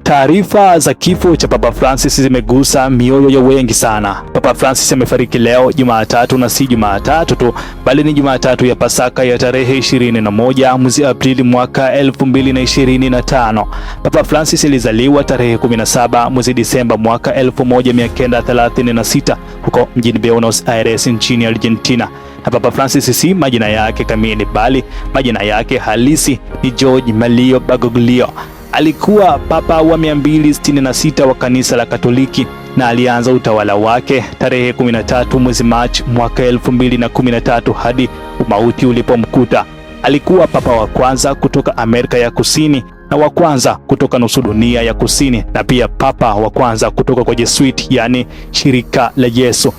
Taarifa za kifo cha Papa Francis zimegusa mioyo ya wengi sana. Papa Francis amefariki leo Jumatatu, na si Jumatatu tu, bali ni Jumatatu ya Pasaka ya tarehe 21 mwezi Aprili mwaka 2025. Papa Francis alizaliwa tarehe 17 mwezi Disemba mwaka 1936 huko mjini Buenos Aires nchini Argentina. Na Papa Francis si majina yake kamili, bali majina yake halisi ni Jorge Mario Bergoglio. Alikuwa papa wa 266 wa kanisa la Katoliki na alianza utawala wake tarehe 13 mwezi Machi mwaka 2013 hadi umauti ulipomkuta. Alikuwa papa wa kwanza kutoka Amerika ya Kusini na wa kwanza kutoka nusu dunia ya kusini, na pia papa wa kwanza kutoka kwa Jesuit, yani shirika la Yesu.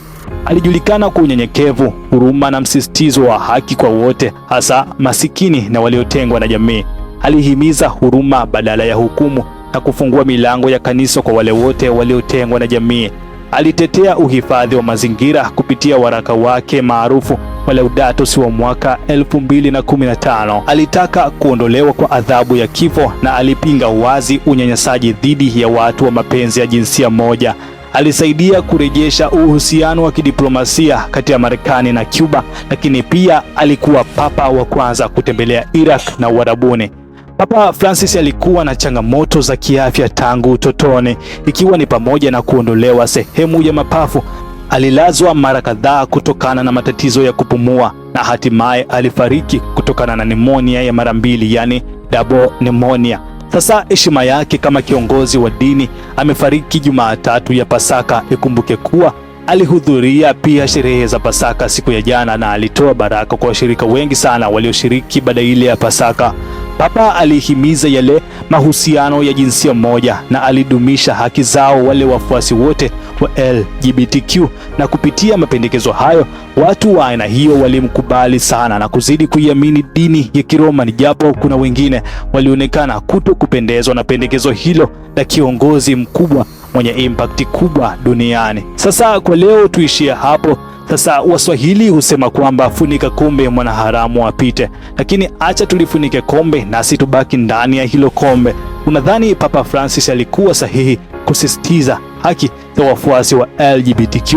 Alijulikana kwa unyenyekevu, huruma na msisitizo wa haki kwa wote, hasa masikini na waliotengwa na jamii. Alihimiza huruma badala ya hukumu na kufungua milango ya kanisa kwa wale wote waliotengwa na jamii. Alitetea uhifadhi wa mazingira kupitia waraka wake maarufu wa Laudato Si wa mwaka 2015. Alitaka kuondolewa kwa adhabu ya kifo na alipinga wazi unyanyasaji dhidi ya watu wa mapenzi ya jinsia moja. Alisaidia kurejesha uhusiano wa kidiplomasia kati ya Marekani na Cuba, lakini pia alikuwa papa wa kwanza kutembelea Iraq na Uarabuni. Papa Francis alikuwa na changamoto za kiafya tangu utotoni, ikiwa ni pamoja na kuondolewa sehemu ya mapafu. Alilazwa mara kadhaa kutokana na matatizo ya kupumua na hatimaye alifariki kutokana na pneumonia ya mara mbili, yani double pneumonia. Sasa heshima yake kama kiongozi wa dini, amefariki Jumatatu ya Pasaka. Ikumbuke kuwa alihudhuria pia sherehe za Pasaka siku ya jana na alitoa baraka kwa washirika wengi sana walioshiriki baada ile ya Pasaka. Papa alihimiza yale mahusiano ya jinsia moja na alidumisha haki zao wale wafuasi wote wa LGBTQ, na kupitia mapendekezo hayo watu wa aina hiyo walimkubali sana na kuzidi kuiamini dini ya Kiroma, japo kuna wengine walionekana kuto kupendezwa na pendekezo hilo la kiongozi mkubwa mwenye impact kubwa duniani. Sasa kwa leo tuishie hapo. Sasa Waswahili husema kwamba funika kombe mwanaharamu apite, lakini acha tulifunike kombe nasi tubaki ndani ya hilo kombe. Unadhani Papa Francis alikuwa sahihi kusisitiza haki za wafuasi wa LGBTQ?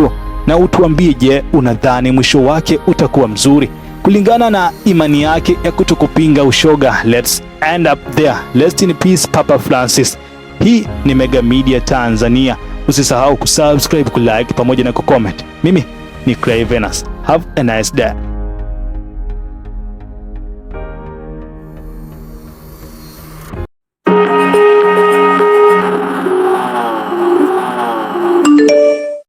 Na utuambie, je, unadhani mwisho wake utakuwa mzuri kulingana na imani yake ya kutokupinga ushoga? Let's end up there. Rest in peace Papa Francis. Hii ni Mega Media Tanzania. Usisahau kusubscribe, kulike pamoja na kucomment. Mimi ni Cravenus. Have a nice day.